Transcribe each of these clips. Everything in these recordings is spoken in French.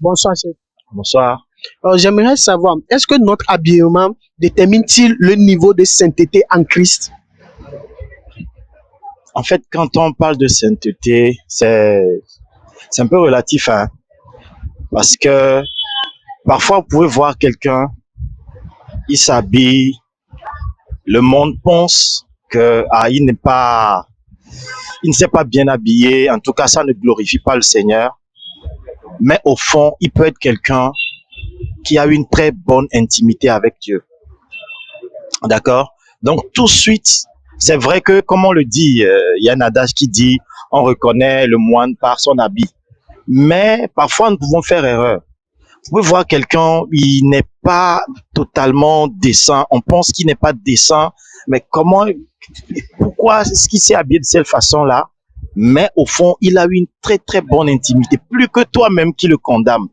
Bonsoir, chef. Bonsoir. J'aimerais savoir, est-ce que notre habillement détermine-t-il le niveau de sainteté en Christ? En fait, quand on parle de sainteté, c'est un peu relatif, hein, parce que parfois vous pouvez voir quelqu'un, il s'habille, le monde pense que il ne s'est pas bien habillé, en tout cas ça ne glorifie pas le Seigneur, mais au fond, il peut être quelqu'un qui a une très bonne intimité avec Dieu. D'accord? Donc tout de suite, c'est vrai que, comme on le dit, il y a un adage qui dit, on reconnaît le moine par son habit. Mais parfois, nous pouvons faire erreur. Vous pouvez voir quelqu'un, il n'est pas totalement décent. On pense qu'il n'est pas décent. Mais pourquoi est-ce qu'il s'est habillé de cette façon-là? Mais au fond, il a eu une très, très bonne intimité. Plus que toi-même qui le condamne.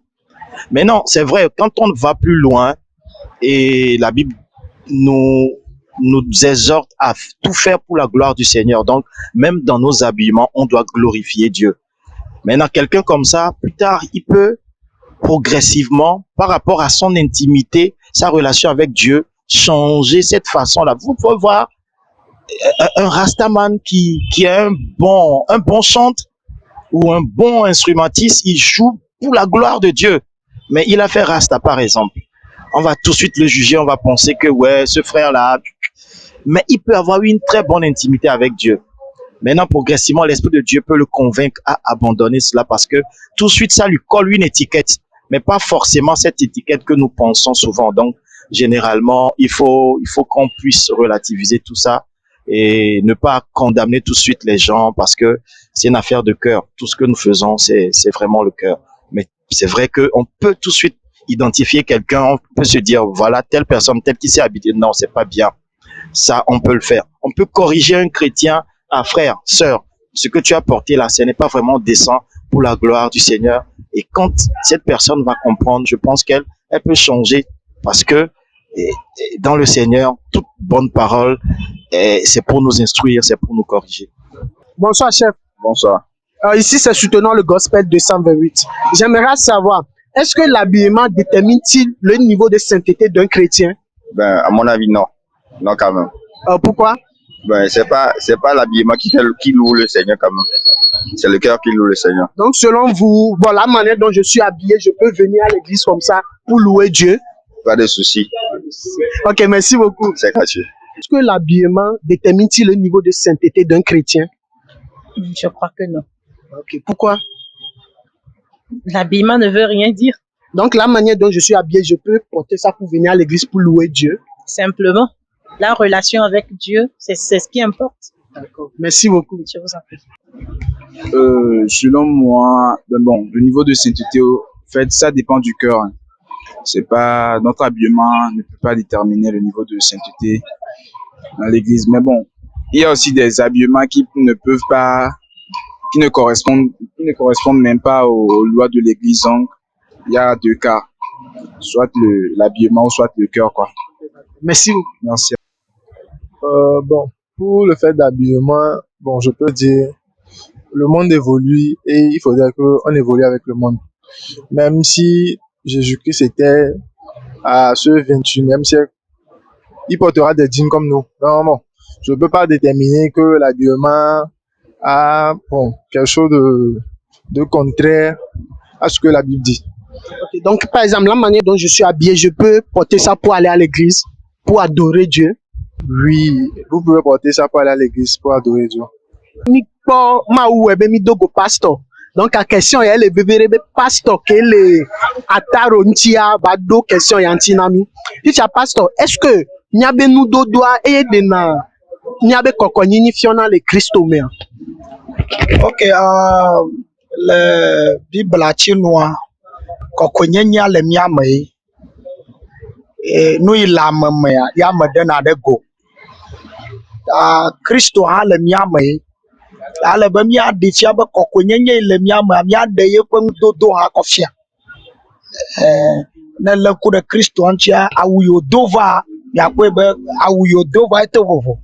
Mais non, c'est vrai, quand on va plus loin, et la Bible nous exhorte à tout faire pour la gloire du Seigneur. Donc, même dans nos habillements, on doit glorifier Dieu. Maintenant, quelqu'un comme ça, plus tard, il peut progressivement, par rapport à son intimité, sa relation avec Dieu, changer cette façon-là. Vous pouvez voir un Rastaman qui est un bon chanteur ou un bon instrumentiste, il joue pour la gloire de Dieu. Mais il a fait Rasta, par exemple. On va tout de suite le juger, on va penser que, ouais, ce frère-là, mais il peut avoir une très bonne intimité avec Dieu. Maintenant, progressivement, l'Esprit de Dieu peut le convaincre à abandonner cela parce que tout de suite, ça lui colle une étiquette, mais pas forcément cette étiquette que nous pensons souvent. Donc, généralement, il faut qu'on puisse relativiser tout ça et ne pas condamner tout de suite les gens parce que c'est une affaire de cœur. Tout ce que nous faisons, c'est vraiment le cœur. Mais c'est vrai qu'on peut tout de suite identifier quelqu'un, on peut se dire, voilà, telle personne, telle qui s'est habitée. Non, c'est pas bien. Ça, on peut le faire. On peut corriger un chrétien. Ah, frère, sœur, ce que tu as porté là, ce n'est pas vraiment décent pour la gloire du Seigneur. Et quand cette personne va comprendre, je pense qu'elle peut changer parce que dans le Seigneur, toute bonne parole, c'est pour nous instruire, c'est pour nous corriger. Bonsoir, chef. Bonsoir. Ici, c'est Soutenons le Gospel 228. J'aimerais savoir, est-ce que l'habillement détermine-t-il le niveau de sainteté d'un chrétien? Ben, à mon avis, non. Non, quand même. Pourquoi? Ben, c'est pas l'habillement qui loue le Seigneur, quand même. C'est le cœur qui loue le Seigneur. Donc, selon vous, voilà la manière dont je suis habillé, je peux venir à l'église comme ça pour louer Dieu? Pas de souci. Ok, merci beaucoup. C'est gratuit. Est-ce que l'habillement détermine-t-il le niveau de sainteté d'un chrétien? Je crois que non. Ok, pourquoi? L'habillement ne veut rien dire. Donc, la manière dont je suis habillé, je peux porter ça pour venir à l'église pour louer Dieu? Simplement, la relation avec Dieu, c'est ce qui importe. D'accord. Merci beaucoup. Je vous en prie. Selon moi, ben bon, le niveau de sainteté, en fait, ça dépend du cœur. Hein. C'est pas, notre habillement ne peut pas déterminer le niveau de sainteté dans l'église. Mais bon, il y a aussi des habillements qui ne correspondent même pas aux lois de l'église. Donc, il y a deux cas. Soit l'habillement ou soit le cœur, quoi. Merci beaucoup. Merci. Bon, pour le fait d'habillement, bon, je peux dire, le monde évolue et il faudrait qu'on évolue avec le monde. Même si Jésus-Christ était à ce 21e siècle, il portera des jeans comme nous. Non, je ne peux pas déterminer que l'habillement a quelque chose de contraire à ce que la Bible dit. Okay, donc, par exemple, la manière dont je suis habillé, je peux porter ça pour aller à l'église, pour adorer Dieu? Oui, vous pouvez porter ça pour aller à l'église, pour adorer Dieu. Donc, la question est le bébé pasteur que le ataro ntia bado question yantinami. Ticha pasteur, est-ce que nyabe nous doit aider na nyabe kokonyini fiona le Christo mea? Ok, le Bible a chinois kokonyenya le miame nous il a mamaya yamadena de go. Christo ha le miame ale be mia de fia be kokonyenye le miama mia de ye pe dodo ha kofia ne le ku de Christo antia awuyo dova ya pe be awuyo dova ete vovo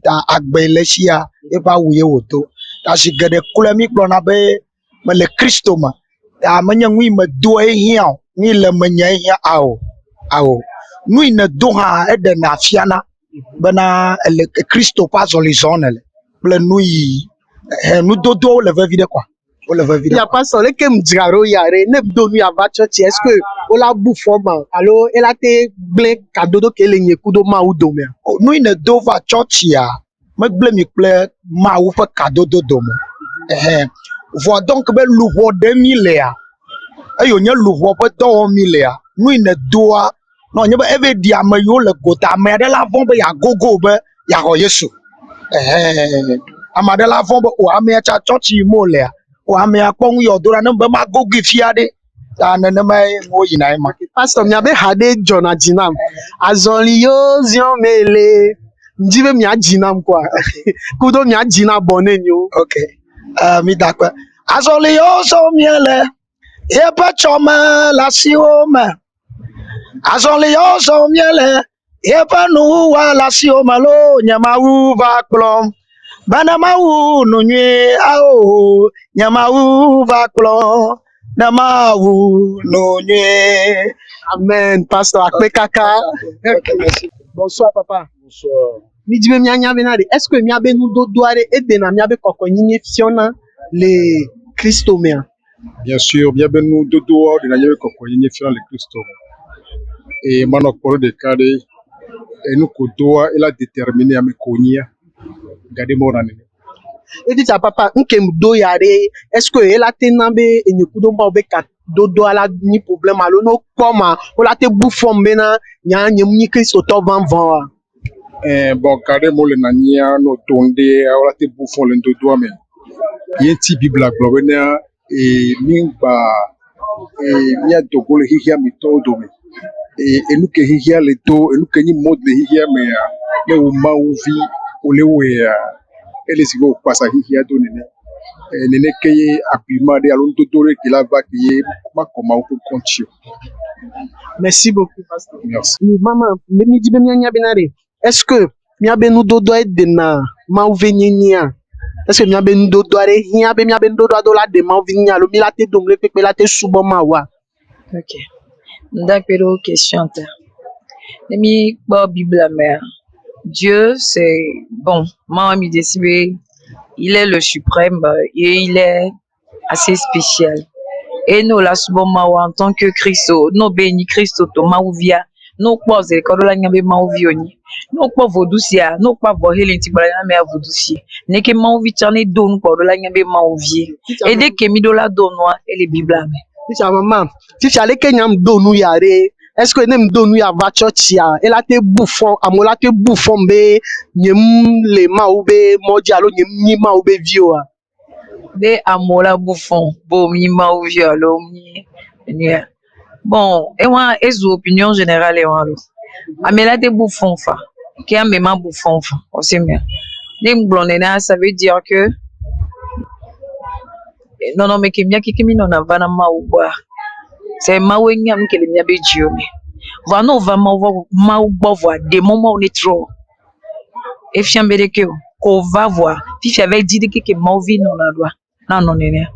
ta agbe le sia e ba wuye woto ta sigede kule mi kpona be me le Christo ma amenya ngui me do hian ni le menya hian ao nui ne do ha e de na fiana bana le Christo pas horizontal le nui nous dodo le va vide quoi on le va vide. Il y a pas ça les kem draro yare ne do nu ya va church est-ce que o la bu forma alors elle a te blé kadodo ke le nye kudo ma u do me. Nui ne do va church ya me ble mi ple ma u fa kadodo do mo voit donc be luho 2000 ya ayo nya luho be do 1000 ya nui ne doa no nya be eve dia me yo le gota me de la von be ya gogo be ya ho yesu amade la von be o ame cha church mo le o ame akpon yo dora no be ma gogo fiade ta ne mai mo yina ma Pastor mi abe hade John ajinam azoli yo zion mele njibe mi ajinam quoi kudo mi ajina bonne nyo. okay mi dakwa azoli yo so miele e pa choma la sioma azoli yo so miele e pa nu wa la sioma lo nyama u va klom bana ma u no nyi ao nyama u va klom na ma u no nyi. Amen. Pastor akpe kaka. Bonsoir papa. Bonsoir. Mi dibe mi anya benade est-ce que mi abe nu do doare e de na mi abe koko nyinye fiona le Christo mea. Bien sûr, bien ben nous dodo de na yewe koko yenye fiona le Christo. Et mano koro de kade et nous kodoa il a déterminé à me konya. Gade mo ranene. E dit à papa nke do yare est-ce que elle a te nambe enye kudo ba obe ka do do ala ni problème alo no koma o la te bouffon bena nya nyem ni Christo to van van. Bon, gade mo le nania no tonde ala te bouffon le dodo mais yenti Bible globena et mingba et mia dogo le hihia mi to do me. Et nous que hihia le to et nous que ni mode le hihia mais le o ma uvi o le we ele sigo pasa hihia do nene nene keye apima de alon dodo le kila va keye ma koma o konti. Merci beaucoup pasteur. Merci. Oui, maman, mi dibe mi anya benade est-ce que mi abe nu do do e de na ma uvenyenya. Est-ce que mi abe nu do do are hia be mi abe nu do do la de ma uvenya lo mi la te domle pepe la te subo ma wa. Ok. D'accord, question. Demi, bon, Bible mère. Dieu, c'est bon. Moi, mi décide, il est le suprême et il est assez spécial. Et nous, là, souvent, en tant que Christo, nous bénis Christo, Maouvia, nous pas les corolla n'yambe Maouvioni, nous pas Vodoucia, nous pas voir les Tibalana mais à Vodouci. N'est que Maouvi tchané don corolla n'yambe Maouvier. Et dès que Midola donnois et les Bibles. Si ta maman, si tu allais kenyam do nu yare, est-ce que nem do nu ya va church ya? Elle a te bouffon, amola te bouffon be, nyem le maoube, moji alo nyem ni maoube vio. De amola bouffon, bon mi Maouvi alo mi. Bon, et moi, et opinion générale et moi, amela te bouffon fa, qui a même bouffon fa, aussi bien. Les blondés, ça veut dire que non mais qui bien qui non va na maouba. C'est maouenya qui le mia bedio mais. Va non va maouba voir des moments où on est trop. Et fiambere que qu'on va voir. Puis j'avais dit que maouvi non la loi. Non non non.